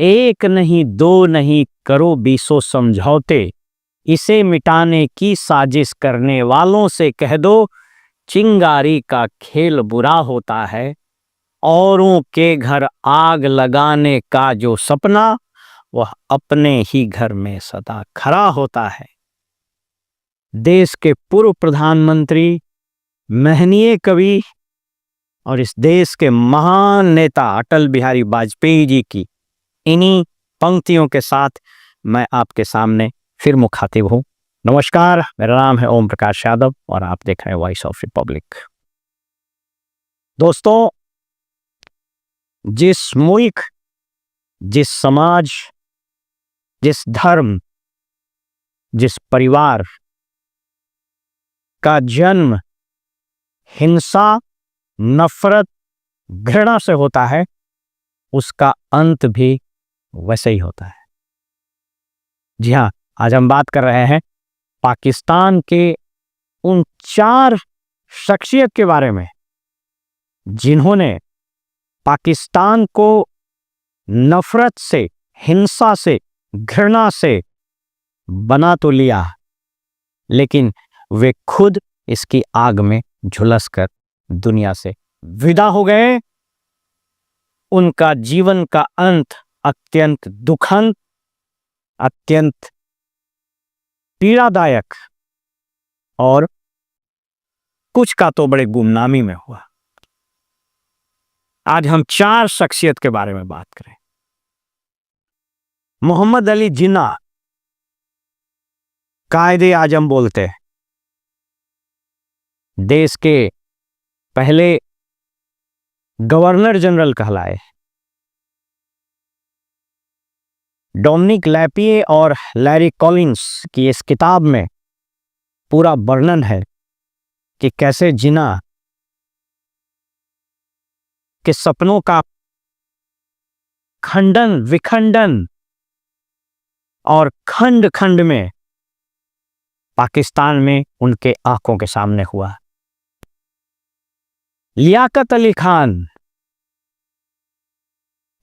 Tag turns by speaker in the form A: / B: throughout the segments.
A: एक नहीं दो नहीं करो बीसों समझौते, इसे मिटाने की साजिश करने वालों से कह दो, चिंगारी का खेल बुरा होता है। औरों के घर आग लगाने का जो सपना, वह अपने ही घर में सदा खड़ा होता है। देश के पूर्व प्रधानमंत्री, महनीय कवि और इस देश के महान नेता अटल बिहारी वाजपेयी जी की इन्हीं पंक्तियों के साथ मैं आपके सामने फिर मुखातिब हूं। नमस्कार, मेरा नाम है ओम प्रकाश यादव और आप देख रहे हैं वॉइस ऑफ रिपब्लिक। दोस्तों, जिस मुल्क, जिस समाज, जिस धर्म, जिस परिवार का जन्म हिंसा, नफरत, घृणा से होता है, उसका अंत भी वैसे ही होता है। जी हाँ, आज हम बात कर रहे हैं पाकिस्तान के उन 4 शख्सियत के बारे में जिन्होंने पाकिस्तान को नफरत से, हिंसा से, घृणा से बना तो लिया, लेकिन वे खुद इसकी आग में झुलसकर दुनिया से विदा हो गए। उनका जीवन का अंत अत्यंत दुखद, अत्यंत पीड़ादायक और कुछ का तो बड़े गुमनामी में हुआ। आज हम 4 शख्सियत के बारे में बात करें। मोहम्मद अली जिन्ना, कायदे आजम बोलते हैं, देश के पहले गवर्नर जनरल कहलाए। डोमिनिक लैपिए और लैरी कॉलिंस की इस किताब में पूरा वर्णन है कि कैसे जिन्ना के सपनों का खंडन, विखंडन और खंड खंड में पाकिस्तान में उनके आंखों के सामने हुआ। लियाकत अली खान,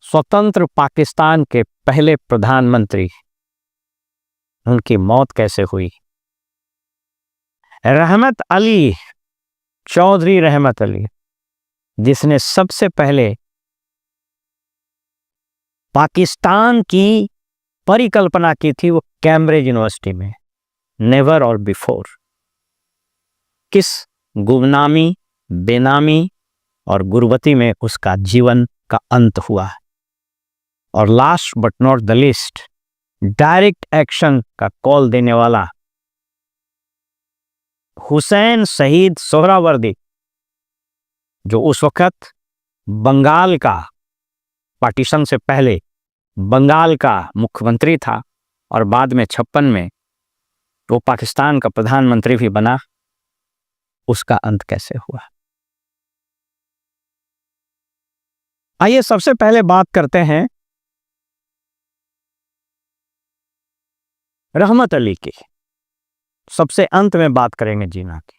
A: स्वतंत्र पाकिस्तान के पहले प्रधानमंत्री, उनकी मौत कैसे हुई। रहमत अली, चौधरी रहमत अली, जिसने सबसे पहले पाकिस्तान की परिकल्पना की थी, वो कैम्ब्रिज यूनिवर्सिटी में, नेवर और बिफोर। किस गुमनामी, बेनामी और गुर्बती में उसका जीवन का अंत हुआ। और last but not the least, direct action का कॉल देने वाला हुसैन शहीद सोहरावर्दी, जो उस वक्त बंगाल का, पार्टीशन से पहले बंगाल का मुख्यमंत्री था और बाद में 56 में वो पाकिस्तान का प्रधानमंत्री भी बना। उसका अंत कैसे हुआ। आइए सबसे पहले बात करते हैं रहमत अली की। सबसे अंत में बात करेंगे जिन्ना की।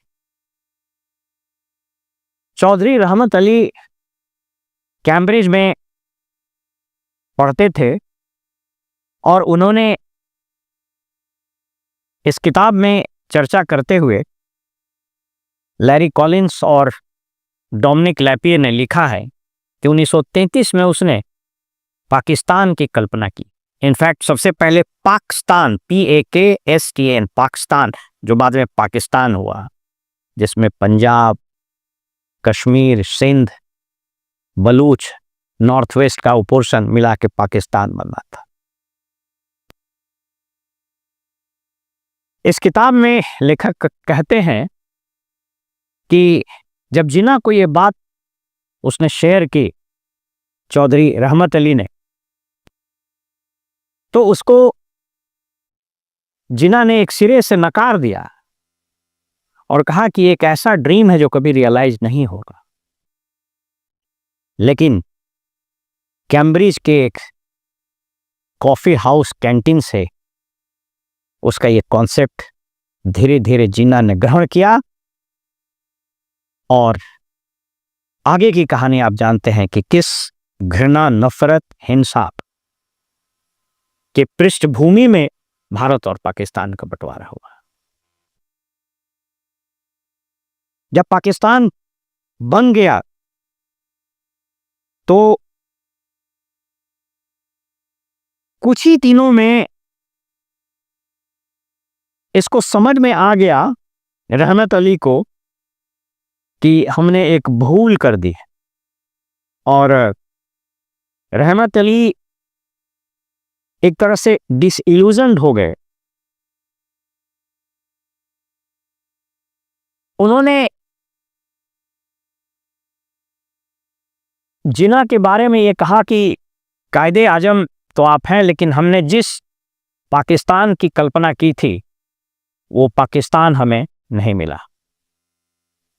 A: चौधरी रहमत अली कैम्ब्रिज में पढ़ते थे और उन्होंने इस किताब में चर्चा करते हुए लैरी कॉलिंस और डोमिनिक लैपिए ने लिखा है कि 1933 में उसने पाकिस्तान की कल्पना की। इनफैक्ट सबसे पहले पाकिस्तान, PAKSTAN, पाकिस्तान, जो बाद में पाकिस्तान हुआ, जिसमें पंजाब, कश्मीर, सिंध, बलूच, नॉर्थ वेस्ट का पोर्शन मिला के पाकिस्तान बना था। इस किताब में लेखक कहते हैं कि जब जिन्ना को ये बात उसने शेयर की, चौधरी रहमत अली ने, तो उसको जिन्ना ने एक सिरे से नकार दिया और कहा कि एक ऐसा ड्रीम है जो कभी रियलाइज नहीं होगा। लेकिन कैम्ब्रिज के एक कॉफी हाउस कैंटीन से उसका ये कॉन्सेप्ट धीरे धीरे जिन्ना ने ग्रहण किया और आगे की कहानी आप जानते हैं कि किस घृणा, नफरत, हिंसा के पृष्ठभूमि में भारत और पाकिस्तान का बंटवारा हुआ। जब पाकिस्तान बन गया तो कुछ ही दिनों में इसको समझ में आ गया रहमत अली को कि हमने एक भूल कर दी है, और रहमत अली एक तरह से डिसइल्यूजन्ड हो गए। उन्होंने जिन्ना के बारे में ये कहा कि कायदे आजम तो आप हैं, लेकिन हमने जिस पाकिस्तान की कल्पना की थी वो पाकिस्तान हमें नहीं मिला।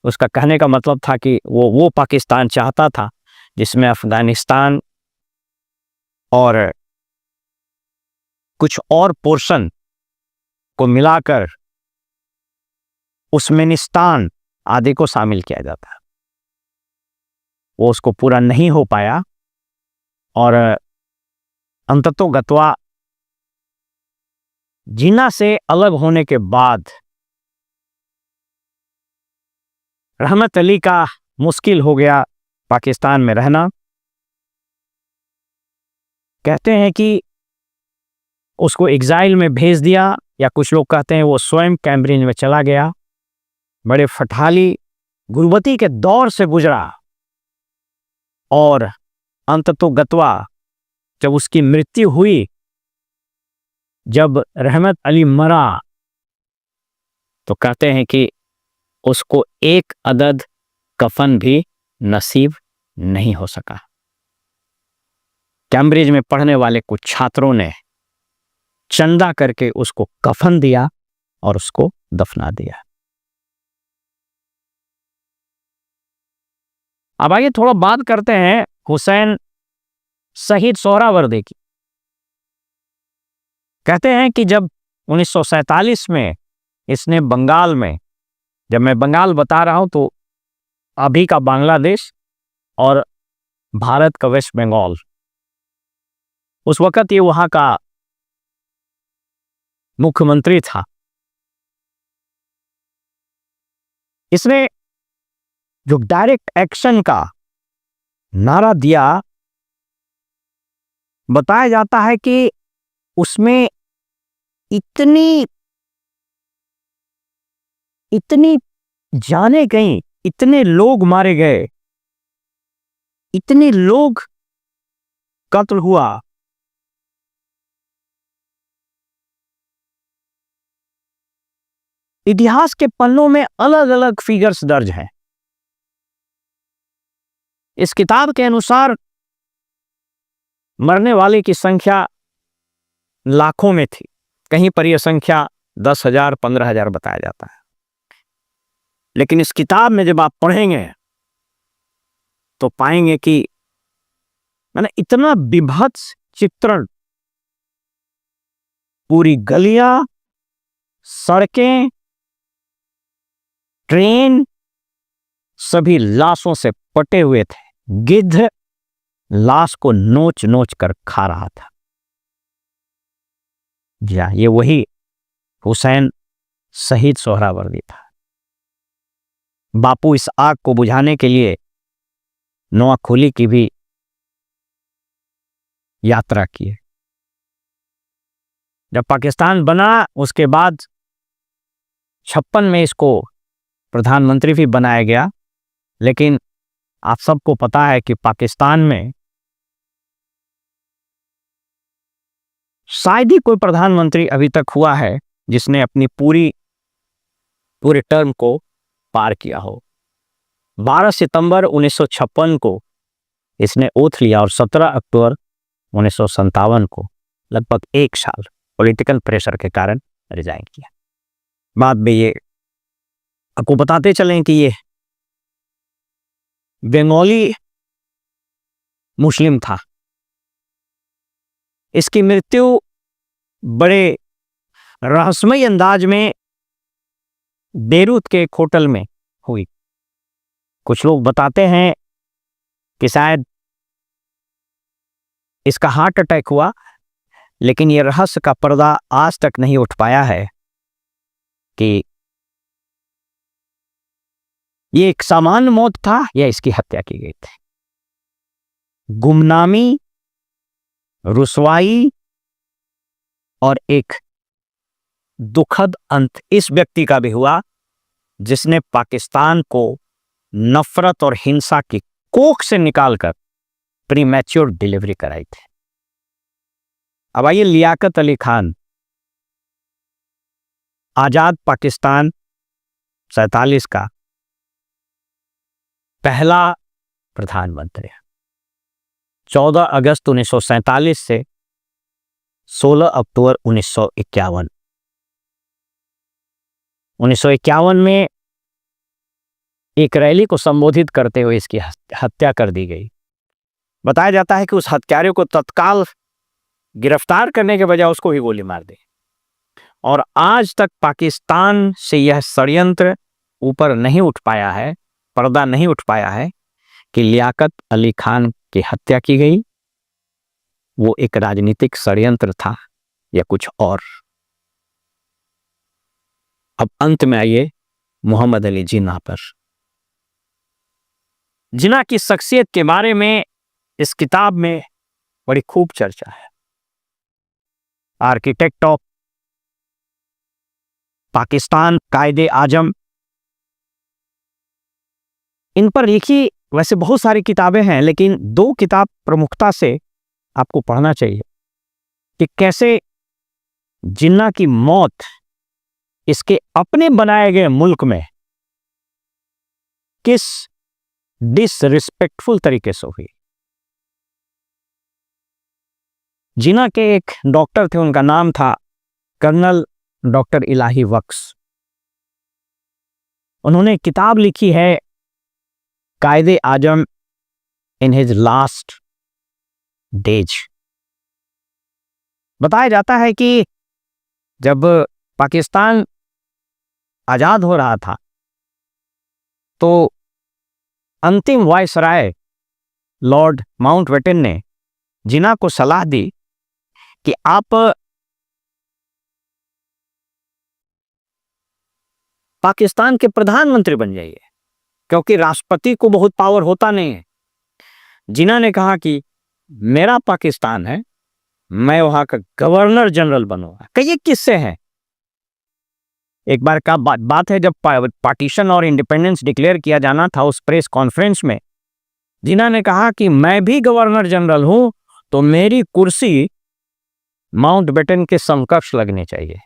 A: उसका कहने का मतलब था कि वो पाकिस्तान चाहता था जिसमें अफगानिस्तान और कुछ और पोर्शन को मिलाकर उस्मानिस्तान आदि को शामिल किया जाता। वो उसको पूरा नहीं हो पाया, और अंततोगत्वा जिन्ना से अलग होने के बाद रहमत अली का मुश्किल हो गया पाकिस्तान में रहना। कहते हैं कि उसको एग्जाइल में भेज दिया, या कुछ लोग कहते हैं वो स्वयं कैम्ब्रिज में चला गया। बड़े फटाली गुर्बती के दौर से गुजरा, और अंततोगत्वा जब उसकी मृत्यु हुई, जब रहमत अली मरा, तो कहते हैं कि उसको एक अदद कफन भी नसीब नहीं हो सका। कैम्ब्रिज में पढ़ने वाले कुछ छात्रों ने चंदा करके उसको कफन दिया और उसको दफना दिया। अब आइए थोड़ा बात करते हैं हुसैन शहीद सोहरावर्दी की। कहते हैं कि जब 1947 में इसने बंगाल में, जब मैं बंगाल बता रहा हूं तो अभी का बांग्लादेश और भारत का वेस्ट बंगाल, उस वक्त ये वहां का मुख्यमंत्री था। इसने जो डायरेक्ट एक्शन का नारा दिया, बताया जाता है कि उसमें इतनी जाने गई, इतने लोग मारे गए, इतने लोग कत्ल हुआ, इतिहास के पन्नों में अलग अलग फिगर्स दर्ज हैं। इस किताब के अनुसार मरने वाले की संख्या लाखों में थी, कहीं पर यह संख्या 10,000 15,000 बताया जाता है। लेकिन इस किताब में जब आप पढ़ेंगे तो पाएंगे कि मैंने इतना विभत्स चित्रण, पूरी गलियां, सड़कें, ट्रेन सभी लाशों से पटे हुए थे। गिद्ध लाश को नोच नोच कर खा रहा था। जी हाँ, ये वही हुसैन शहीद सोहरावर्दी था। बापू इस आग को बुझाने के लिए नोआखोली की भी यात्रा की। जब पाकिस्तान बना उसके बाद 56 में इसको प्रधानमंत्री भी बनाया गया। लेकिन आप सबको पता है कि पाकिस्तान में शायद ही कोई प्रधानमंत्री अभी तक हुआ है जिसने अपनी पूरे टर्म को पार किया हो। 12 सितंबर 1956 को इसने ओथ लिया और 17 अक्टूबर 1957 को लगभग 1 साल पॉलिटिकल प्रेशर के कारण रिजाइन किया। बाद में ये आपको बताते चलें कि ये बंगाली मुस्लिम था। इसकी मृत्यु बड़े रहस्यमय अंदाज में बेरूत के एक होटल में हुई। कुछ लोग बताते हैं कि शायद इसका हार्ट अटैक हुआ, लेकिन ये रहस्य का पर्दा आज तक नहीं उठ पाया है कि ये एक सामान्य मौत था या इसकी हत्या की गई थी। गुमनामी, रुसवाई और एक दुखद अंत इस व्यक्ति का भी हुआ जिसने पाकिस्तान को नफरत और हिंसा की कोख से निकालकर प्रीमैच्योर डिलीवरी कराई थी। अब आइए लियाकत अली खान, आजाद पाकिस्तान 47 का पहला प्रधानमंत्री, 14 अगस्त 1947 से 16 अक्टूबर 1951। 1951 में एक रैली को संबोधित करते हुए इसकी हत्या कर दी गई। बताया जाता है कि उस हत्यारे को तत्काल गिरफ्तार करने के बजाय उसको ही गोली मार दी। और आज तक पाकिस्तान से यह षड्यंत्र ऊपर नहीं उठ पाया है, पर्दा नहीं उठ पाया है कि लियाकत अली खान की हत्या की गई वो एक राजनीतिक षड्यंत्र था या कुछ और। अब अंत में आइए मोहम्मद अली जिन्ना पर। जिन्ना की शख्सियत के बारे में इस किताब में बड़ी खूब चर्चा है। आर्किटेक्ट ऑफ पाकिस्तान, कायदे आजम, इन पर लिखी वैसे बहुत सारी किताबें हैं, लेकिन 2 किताब प्रमुखता से आपको पढ़ना चाहिए कि कैसे जिन्ना की मौत इसके अपने बनाए गए मुल्क में किस डिसरिस्पेक्टफुल तरीके से हुई। जिन्ना के एक डॉक्टर थे, उनका नाम था कर्नल डॉक्टर इलाही बख्श। उन्होंने किताब लिखी है कायदे आजम इन हिज लास्ट डेज। बताया जाता है कि जब पाकिस्तान आजाद हो रहा था तो अंतिम वायसराय लॉर्ड माउंटबेटन ने जिन्ना को सलाह दी कि आप पाकिस्तान के प्रधानमंत्री बन जाइए, क्योंकि राष्ट्रपति को बहुत पावर होता नहीं है। जिन्ना ने कहा कि मेरा पाकिस्तान है, मैं वहां का गवर्नर जनरल बनूंगा। कई किस्से हैं। एक बार का बात है जब पार्टीशन और इंडिपेंडेंस डिक्लेयर किया जाना था, उस प्रेस कॉन्फ्रेंस में जिन्ना ने कहा कि मैं भी गवर्नर जनरल हूं तो मेरी कुर्सी माउंटबेटन के समकक्ष लगनी चाहिए,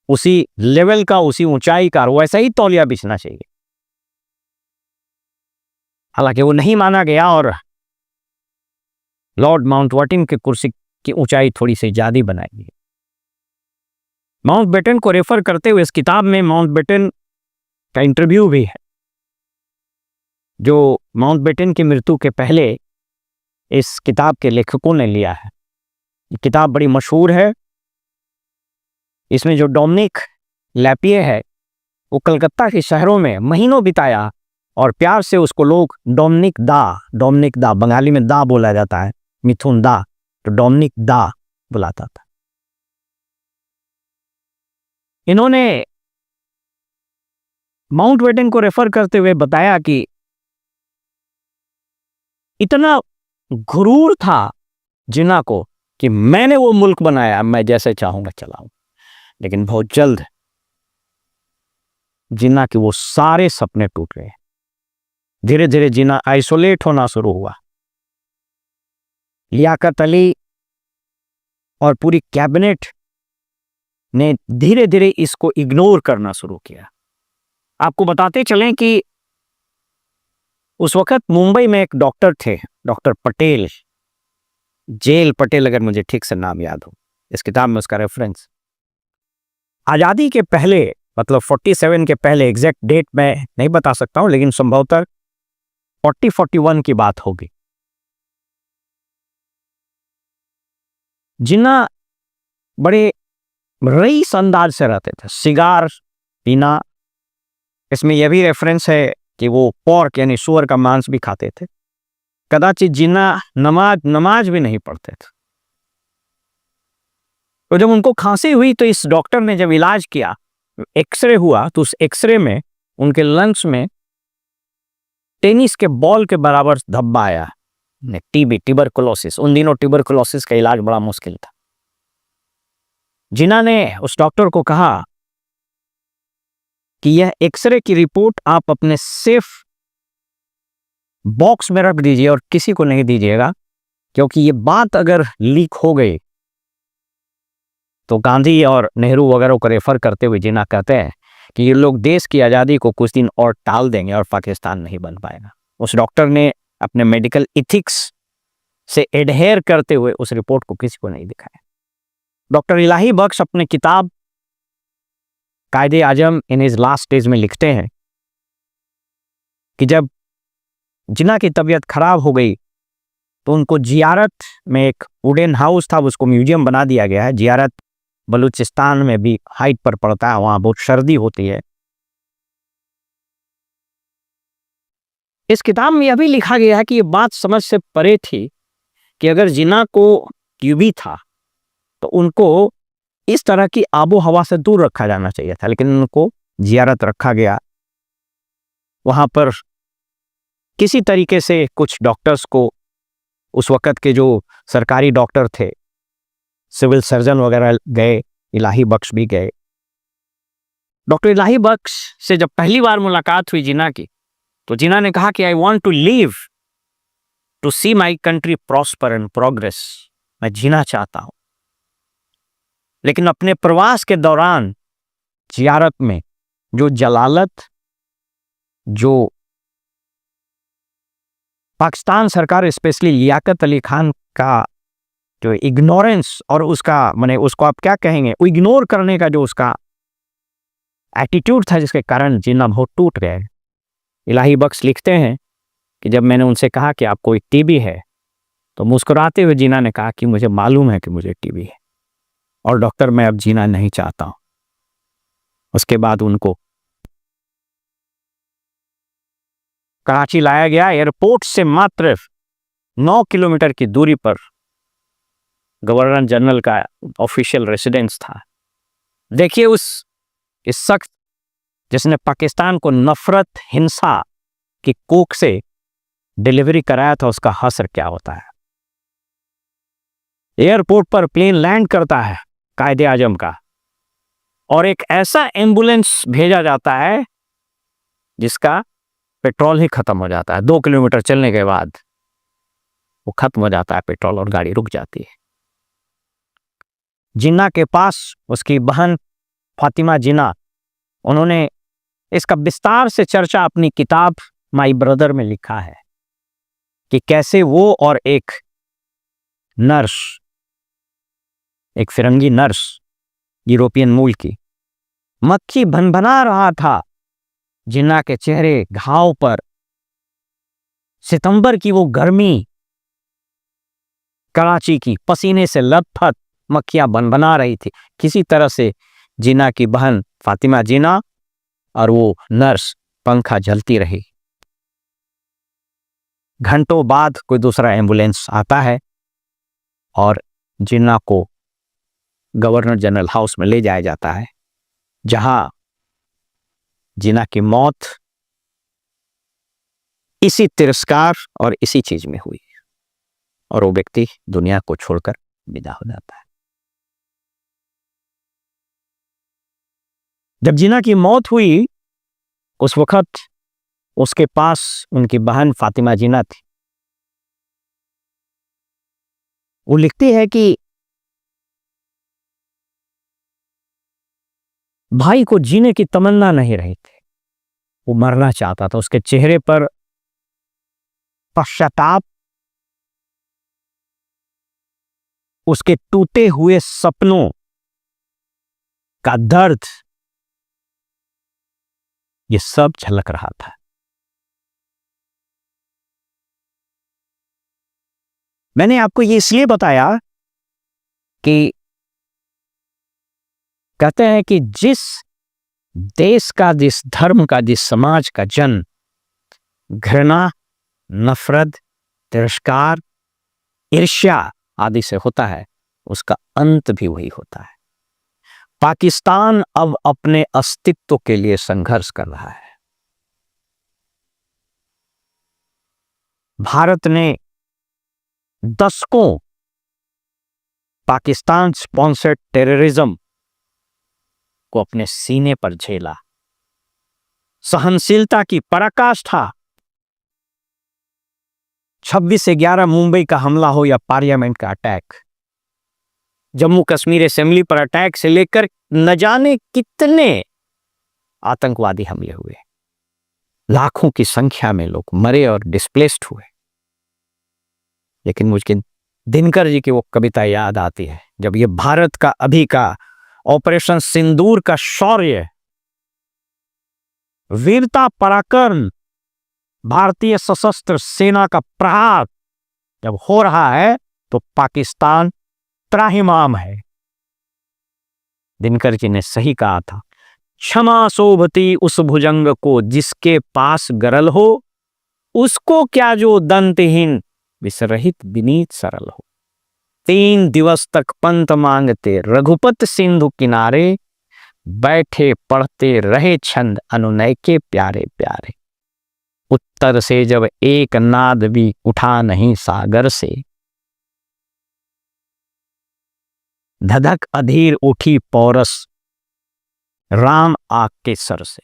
A: उसी लेवल का, उसी ऊंचाई का, वैसा ही तौलिया बिछना चाहिए। हालांकि वो नहीं माना गया और लॉर्ड माउंटबेटन की कुर्सी की ऊंचाई थोड़ी सी ज्यादा बनाई गई। माउंटबेटन को रेफर करते हुए इस किताब में माउंटबेटन का इंटरव्यू भी है, जो माउंटबेटन की मृत्यु के पहले इस किताब के लेखकों ने लिया है। ये किताब बड़ी मशहूर है। इसमें जो डोमिनिक लैपिए है वो कलकत्ता के शहरों में महीनों बिताया और प्यार से उसको लोग डोमिनिक दा, बंगाली में दा बोला जाता है, मिथुन दा, तो डोमिनिक दा बुलाता था। इन्होंने माउंटबेटन को रेफर करते हुए बताया कि इतना गुरूर था जिन्ना को कि मैंने वो मुल्क बनाया, मैं जैसे चाहूंगा चलाऊं। लेकिन बहुत जल्द जिन्ना के वो सारे सपने टूट गए। धीरे धीरे जिन्ना आइसोलेट होना शुरू हुआ। लियाकत अली और पूरी कैबिनेट ने धीरे धीरे इसको इग्नोर करना शुरू किया। आपको बताते चलें कि उस वक्त मुंबई में एक डॉक्टर थे, डॉक्टर पटेल, जेल पटेल, अगर मुझे ठीक से नाम याद हो, इस किताब में उसका रेफरेंस। आजादी के पहले, मतलब 47 के पहले, एग्जैक्ट डेट मैं नहीं बता सकता हूं, लेकिन संभवतः 40-41 की बात होगी। जिन्ना बड़े रईस अंदाज से रहते थे, सिगार पीना। इसमें यह भी रेफरेंस है कि वो पोर्क यानी सूअर का मांस भी खाते थे। कदाचित जिन्ना नमाज भी नहीं पढ़ते थे। तो जब उनको खांसी हुई तो इस डॉक्टर ने जब इलाज किया, एक्सरे हुआ, तो उस एक्सरे में उनके लंग्स में टेनिस के बॉल के बराबर धब्बा आया। TB, tuberculosis. उन दिनों ट्यूबरकुलोसिस का इलाज बड़ा मुश्किल था। जिन्ना ने उस डॉक्टर को कहा कि यह एक्सरे की रिपोर्ट आप अपने सेफ बॉक्स में रख दीजिए और किसी को नहीं दीजिएगा, क्योंकि ये बात अगर लीक हो गई तो गांधी और नेहरू वगैरह को रेफर करते हुए जिन्ना कहते हैं कि ये लोग देश की आज़ादी को कुछ दिन और टाल देंगे और पाकिस्तान नहीं बन पाएगा। उस डॉक्टर ने अपने मेडिकल इथिक्स से एडहेयर करते हुए उस रिपोर्ट को किसी को नहीं दिखाया। डॉक्टर इलाही बख्श अपने किताब कायदे आजम इन हिज लास्ट डेज में लिखते हैं कि जब जिन्ना की तबीयत खराब हो गई तो उनको जियारत में, एक वुडन हाउस था, उसको म्यूजियम बना दिया गया है। जियारत बलूचिस्तान में भी हाइट पर पड़ता है, वहां बहुत सर्दी होती है। इस किताब में यह भी लिखा गया है कि यह बात समझ से परे थी कि अगर जिन्ना को टीबी था तो उनको इस तरह की आबो हवा से दूर रखा जाना चाहिए था, लेकिन उनको जियारत रखा गया। वहां पर किसी तरीके से कुछ डॉक्टर्स को, उस वक्त के जो सरकारी डॉक्टर थे, सिविल सर्जन वगैरह गए, इलाही बख्श भी गए। डॉक्टर इलाही बख्श से जब पहली बार मुलाकात हुई जिन्ना की, तो जिन्ना ने कहा कि I want to live to see my country prosper and progress. मैं जीना चाहता हूं। लेकिन अपने प्रवास के दौरान जियारत में जो जलालत, जो पाकिस्तान सरकार स्पेशली लियाकत अली खान का जो इग्नोरेंस और उसका, माने उसको आप क्या कहेंगे, वो इग्नोर करने का जो उसका एटीट्यूड था, जिसके कारण जिन्ना बहुत टूट गए। इलाही बख्श लिखते हैं कि जब मैंने उनसे कहा कि आपको एक टीबी है, तो मुस्कुराते हुए जिन्ना ने कहा कि मुझे मालूम है कि मुझे टीबी है और डॉक्टर मैं अब जीना नहीं चाहता हूं। उसके बाद उनको कराची लाया गया। एयरपोर्ट से मात्र 9 किलोमीटर की दूरी पर गवर्नर जनरल का ऑफिशियल रेसिडेंस था। देखिए इस शख्स जिसने पाकिस्तान को नफरत, हिंसा की कोख से डिलीवरी कराया था, उसका असर क्या होता है। एयरपोर्ट पर प्लेन लैंड करता है कायदे आजम का, और एक ऐसा एम्बुलेंस भेजा जाता है जिसका पेट्रोल ही खत्म हो जाता है। 2 किलोमीटर चलने के बाद वो खत्म हो जाता है पेट्रोल और गाड़ी रुक जाती है। जिन्ना के पास उसकी बहन फातिमा जिन्ना, उन्होंने इसका विस्तार से चर्चा अपनी किताब माई ब्रदर में लिखा है कि कैसे वो और एक नर्स, एक फिरंगी नर्स यूरोपियन मूल की, मक्खी भनभना रहा था जिन्ना के चेहरे घाव पर। सितंबर की वो गर्मी, कराची की पसीने से लथपथ मक्खियां भनभना रही थी। किसी तरह से जिन्ना की बहन फातिमा जिन्ना और वो नर्स पंखा झलती रही। घंटों बाद कोई दूसरा एम्बुलेंस आता है और जिन्ना को गवर्नर जनरल हाउस में ले जाया जाता है, जहां जिन्ना की मौत इसी तिरस्कार और इसी चीज में हुई और वो व्यक्ति दुनिया को छोड़कर विदा हो जाता है। जब जिन्ना की मौत हुई उस वक्त उसके पास उनकी बहन फातिमा जिन्ना थी। वो लिखती है कि भाई को जीने की तमन्ना नहीं रही थी, वो मरना चाहता था। उसके चेहरे पर पश्चाताप, उसके टूटे हुए सपनों का दर्द, ये सब झलक रहा था। मैंने आपको ये इसलिए बताया कि कहते हैं कि जिस देश का, जिस धर्म का, जिस समाज का जन्म घृणा, नफरत, तिरस्कार, ईर्ष्या आदि से होता है, उसका अंत भी वही होता है। पाकिस्तान अब अपने अस्तित्व के लिए संघर्ष कर रहा है। भारत ने दशकों पाकिस्तान स्पॉन्सर्ड टेररिज्म को अपने सीने पर झेला। सहनशीलता की पराकाष्ठा 26/11 मुंबई का हमला हो या पार्लियामेंट का अटैक, जम्मू कश्मीर असेंबली पर अटैक से लेकर न जाने कितने आतंकवादी हमले हुए, लाखों की संख्या में लोग मरे और डिस्प्लेस्ड हुए। लेकिन मुझे दिनकर जी की वो कविता याद आती है, जब ये भारत का अभी का ऑपरेशन सिंदूर का शौर्य, वीरता, पराक्रम, भारतीय सशस्त्र सेना का प्रहार जब हो रहा है तो पाकिस्तान त्राहिमाम है। दिनकर जी ने सही कहा था, क्षमा शोभती उस भुजंग को जिसके पास गरल हो, उसको क्या जो दंतहीन विसरहित विनीत सरल हो। 3 दिवस तक पंत मांगते रघुपत सिंधु किनारे, बैठे पढ़ते रहे छंद अनुनय के प्यारे प्यारे। उत्तर से जब एक नाद भी उठा नहीं सागर से, धधक अधीर उठी पौरस राम आग के सर से।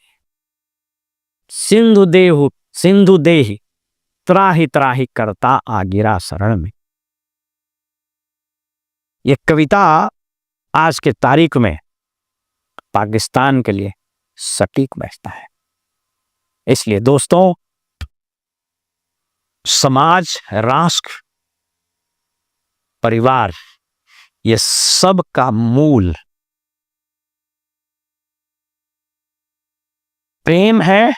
A: सिंधु देहि त्राहि त्राहि करता आ गिरा शरण में। यह कविता आज के तारीख में पाकिस्तान के लिए सटीक बैठता है। इसलिए दोस्तों, समाज, राष्ट्र, परिवार, ये सब का मूल प्रेम है,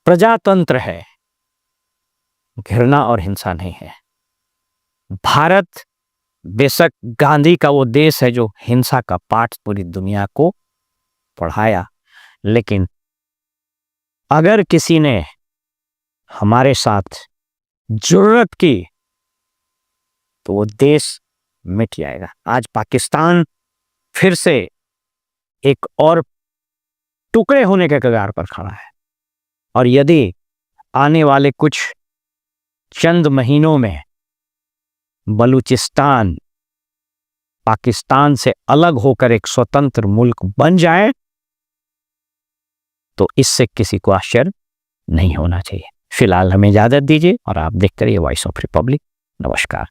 A: प्रजातंत्र है, घृणा और हिंसा नहीं है। भारत बेशक गांधी का वो देश है जो हिंसा का पाठ पूरी दुनिया को पढ़ाया, लेकिन अगर किसी ने हमारे साथ जुर्रत की तो वो देश मिट जाएगा। आज पाकिस्तान फिर से एक और टुकड़े होने के कगार पर खड़ा है, और यदि आने वाले कुछ चंद महीनों में बलूचिस्तान पाकिस्तान से अलग होकर एक स्वतंत्र मुल्क बन जाए तो इससे किसी को आश्चर्य नहीं होना चाहिए। फिलहाल हमें इजाजत दीजिए और आप देखते रहिए वॉइस ऑफ रिपब्लिक। नमस्कार।